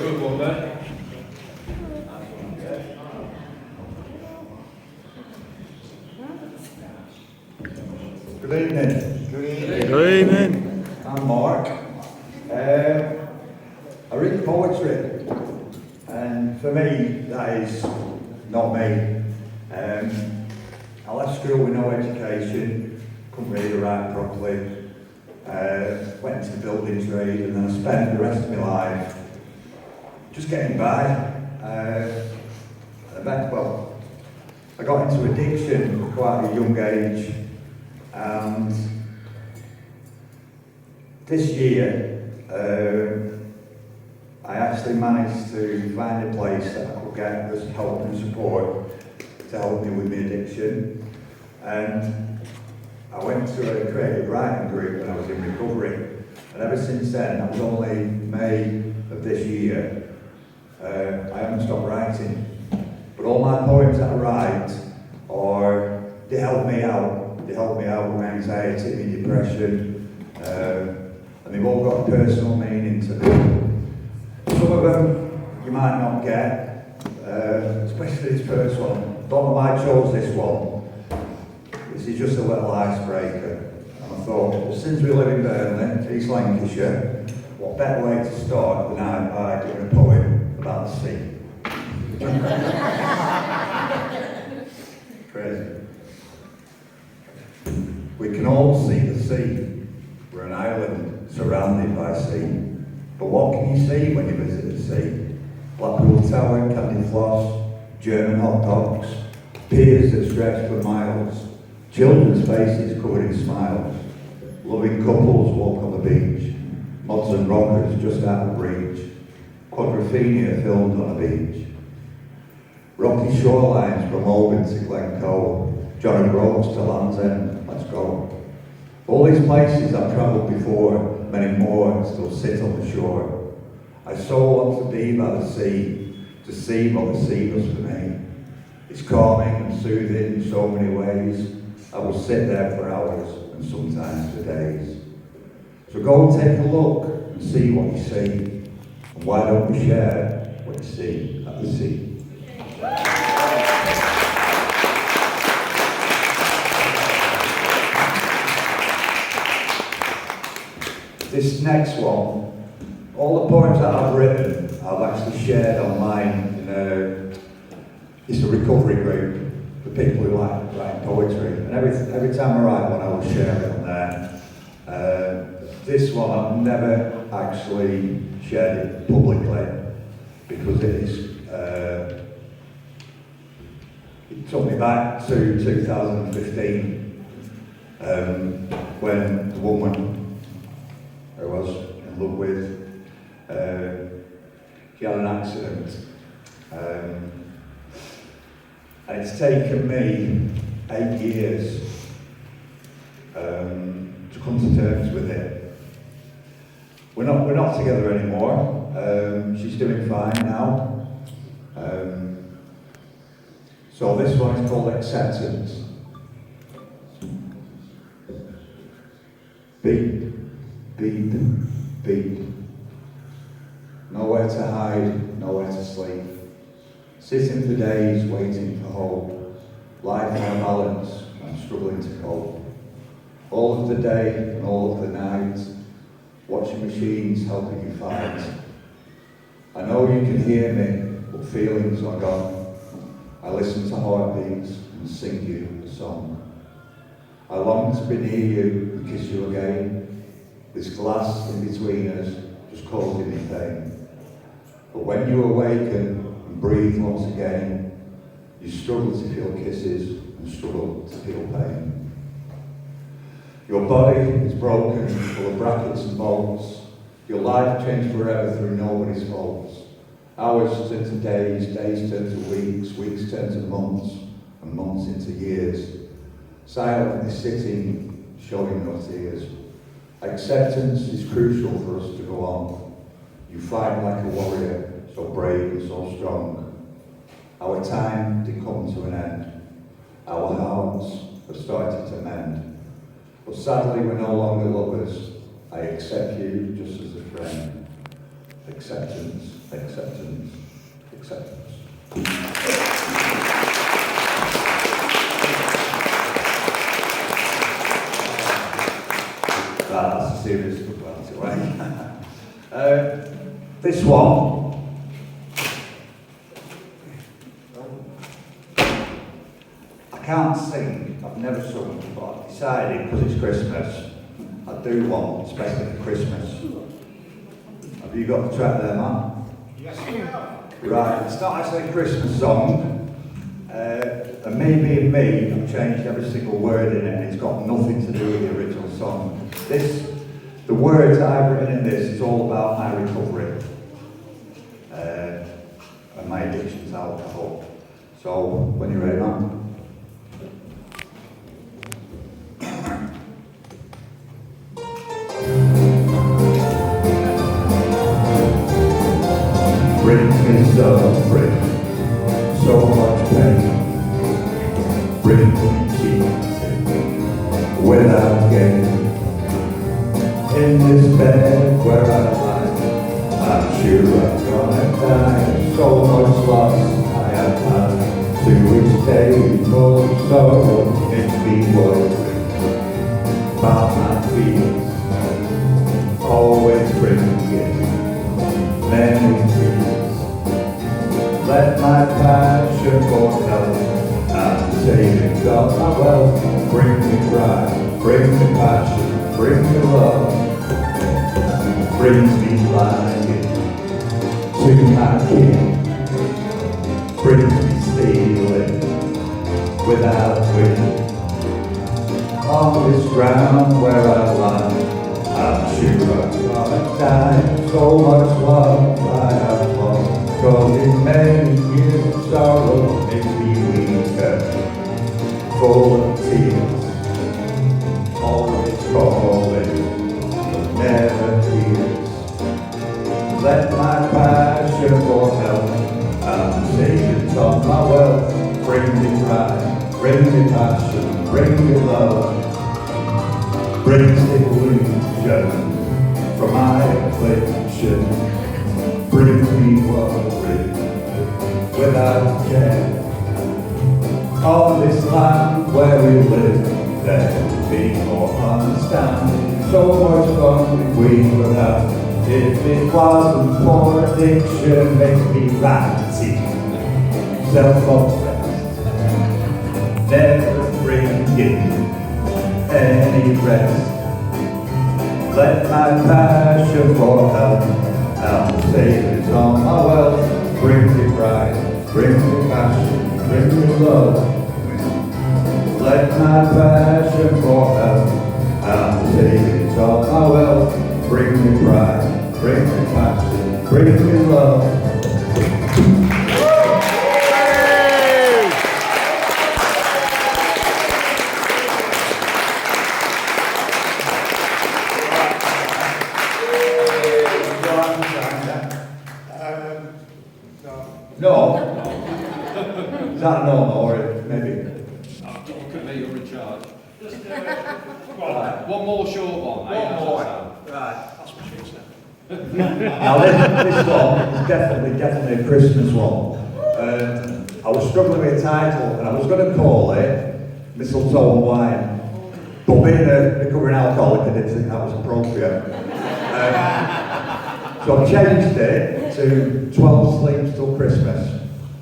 Good one, mate. Good evening. Good evening. Good evening. I'm Mark. I read poetry, and for me, that is not me. I left school with no education, couldn't read or write properly, went into the building trade, and then I spent the rest of my life just getting by. I got into addiction at quite a young age, and this year I actually managed to find a place that I could get this help and support to help me with my addiction. And I went to a creative writing group when I was in recovery, and ever since then, that was only May of this year, I haven't stopped writing. But all my poems that I write they help me out. They help me out with anxiety and depression, and they've all got a personal meaning to them. Some of them you might not get, especially this first one. Don't know why I chose this one. This is just a little icebreaker. And I thought, well, since we live in Burnley, East Lancashire, what better way to start the night by doing a poem about the sea? Crazy. We can all see the sea. We're an island surrounded by sea. But what can you see when you visit the sea? Blackpool Tower, Candy Floss, German hot dogs, piers that stretch for miles, children's faces covered in smiles, loving couples walk on the beach, mods and rockers just out of reach, Quadrophenia filmed on a beach, rocky shorelines from Oban to Glencoe, John O'Groats to Land's End, let's go. All these places I've travelled before, many more still sit on the shore. I so want to be by the sea, to see what the sea does for me. It's calming and soothing in so many ways. I will sit there for hours and sometimes for days. So go and take a look and see what you see. And why don't we share what you see at the sea? This next one, all the poems that I've written, I've actually shared online. It's a recovery group for people who like writing poetry. And every time I write one, I will share it on there. This one, I've never actually shared it publicly because it took me back to 2015 when the woman I was in love with, she had an accident, and it's taken me 8 years to come to terms with it. We're not together anymore. She's doing fine now. So this one is called Acceptance. Beep, beep, beep. Nowhere to hide, nowhere to sleep. Sitting for days, waiting for hope. Life on balance, I'm struggling to cope. All of the day and all of the night, watching machines helping you fight. I know you can hear me, but feelings are gone. I listen to heartbeats and sing you a song. I long to be near you and kiss you again. This glass in between us just causing me pain. But when you awaken and breathe once again, you struggle to feel kisses and struggle to feel pain. Your body is broken, full of brackets and bolts. Your life changed forever through nobody's faults. Hours turn to days, days turn to weeks, weeks turn to months, and months into years. Silently sitting, showing no tears. Acceptance is crucial for us to go on. You fight like a warrior, so brave and so strong. Our time did come to an end. Our hearts have started to mend. But sadly, we're no longer lovers. I accept you just as a friend. acceptance, acceptance, acceptance. That's a serious good one, right? This one, I can't sing, I've never sung, but I've decided, because it's Christmas, I do one, especially for Christmas. Have you got the track there, man? Yes, we have. Right, it's not actually a Christmas song. And Me Being Me, I've changed every single word in it, and it's got nothing to do with the original song. The words I've written in this is all about my recovery and my addiction to alcohol. So, when you're ready, man. Brings me suffering, so much pain. Brings me cheating without gain. In this bed where I lie, I'm sure I'm gonna die. So much loss I have had, to each day full of sorrow. Makes me worry about my fears, always bringing many tears. Let my passion for health and savings of my wealth bring me pride, bring me passion, bring me love. Brings me lying to my king, brings me stealing without winning. On this ground where I lie, I'm sure I'm gonna die. So much love I have lost, causing many years of sorrow. Makes me weaker, full of tears, always falling, never tears. Let my passion for health and savings of my wealth bring me pride, bring me passion, bring me love. Brings illusion from my affliction, brings me worry without care. On this land where we live, there will be more understanding. So much fun we would have if it wasn't for addiction. Makes me ratty, self-obsessed, never bringing any rest. Let my passion for health and savings on my wealth bring me pride, bring me passion, bring me love. Let my passion for health and savings on my wealth bring me pride, bring me passion, bring me love. No. Is that a no or maybe? Look at me, you're in charge. Right. One more short one. One more. Right. That's my shit, sir. Now this one is definitely a Christmas one. I was struggling with a title and I was going to call it Mistletoe and Wine. But being a recovering alcoholic, I didn't think that was appropriate. So I've changed it to 12 Sleeps Till Christmas.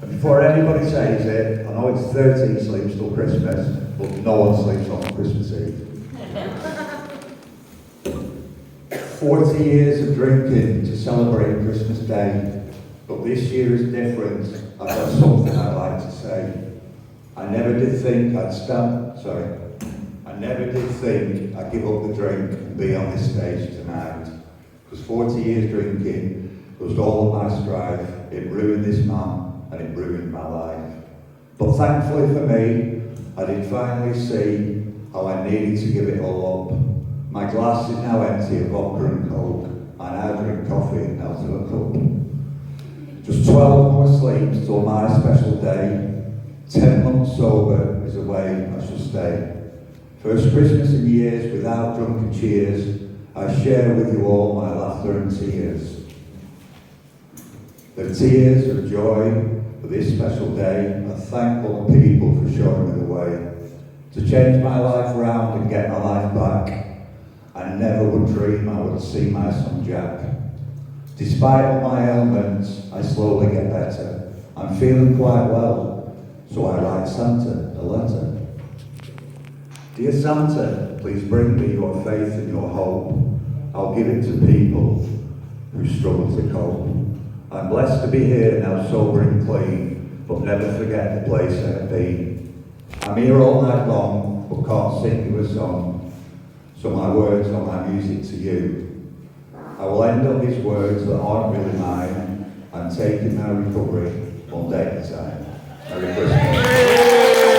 And before anybody says it, I know it's 13 Sleeps Till Christmas, but no one sleeps on Christmas Eve. 40 years of drinking to celebrate Christmas Day, but this year is different. I've got something I'd like to say. I never did think I never did think I'd give up the drink and be on this stage tonight. Because 40 years drinking was all of my strife. It ruined this man and it ruined my life. But thankfully for me, I did finally see how I needed to give it all up. My glass is now empty of vodka and coke. I now drink coffee out of a cup. Just 12 more sleeps till my special day. 10 months sober is the way I shall stay. First Christmas in years without drunken cheers, I share with you all my laughter and tears. The tears of joy for this special day. I thank all the people for showing me the way. To change my life round and get my life back. I never would dream I would see my son Jack. Despite all my ailments, I slowly get better. I'm feeling quite well, so I write Santa a letter. Dear Santa, please bring me your faith and your hope. I'll give it to people who struggle to cope. I'm blessed to be here now, sober and clean, but never forget the place I've been. I'm here all night long, but can't sing you a song, so my words are my music to you. I will end on these words that aren't really mine. I'm taking my recovery one day at a time. Merry Christmas.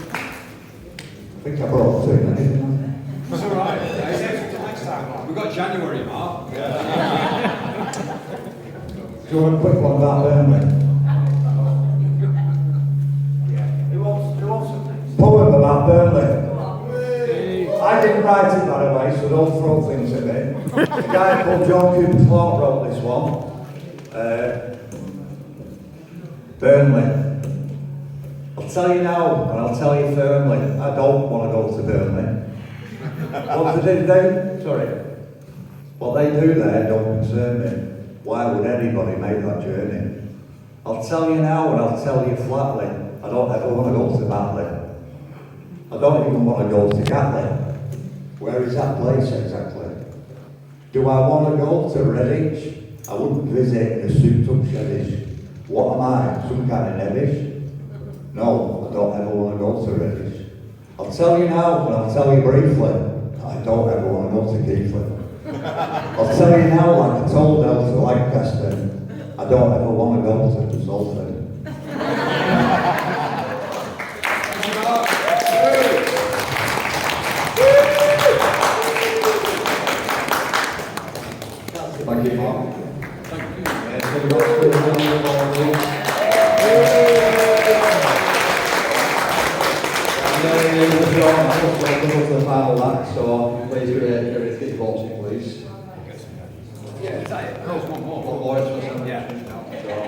I think I brought two minutes. It's all right. Next time. We've got January, Mark. Do you want a quick one about Burnley? Who wants something? Poem about Burnley. I didn't write it, by the way, so don't throw things at me. A guy called John Cooper Clarke wrote this one. Burnley. I'll tell you now, and I'll tell you firmly, I don't want to go to Burnley. What they do, sorry. What they do there don't concern me. Why would anybody make that journey? I'll tell you now, and I'll tell you flatly, I don't ever want to go to Batley. I don't even want to go to Gatley. Where is that place exactly? Do I want to go to Redditch? I wouldn't visit in a souped-up sheddish. What am I, some kind of nebbish? No, I don't ever want to go to Redditch. I'll tell you now, and I'll tell you briefly, I don't ever want to go to Keighley. I'll tell you now, like I told Elle to Lancaster, I don't ever want to go to Salford. Thank you, Mark. Thank you. Welcome to the final act, so please everybody keep watching, please. Yeah, is that it? There's one more. One more, it's just- Yeah.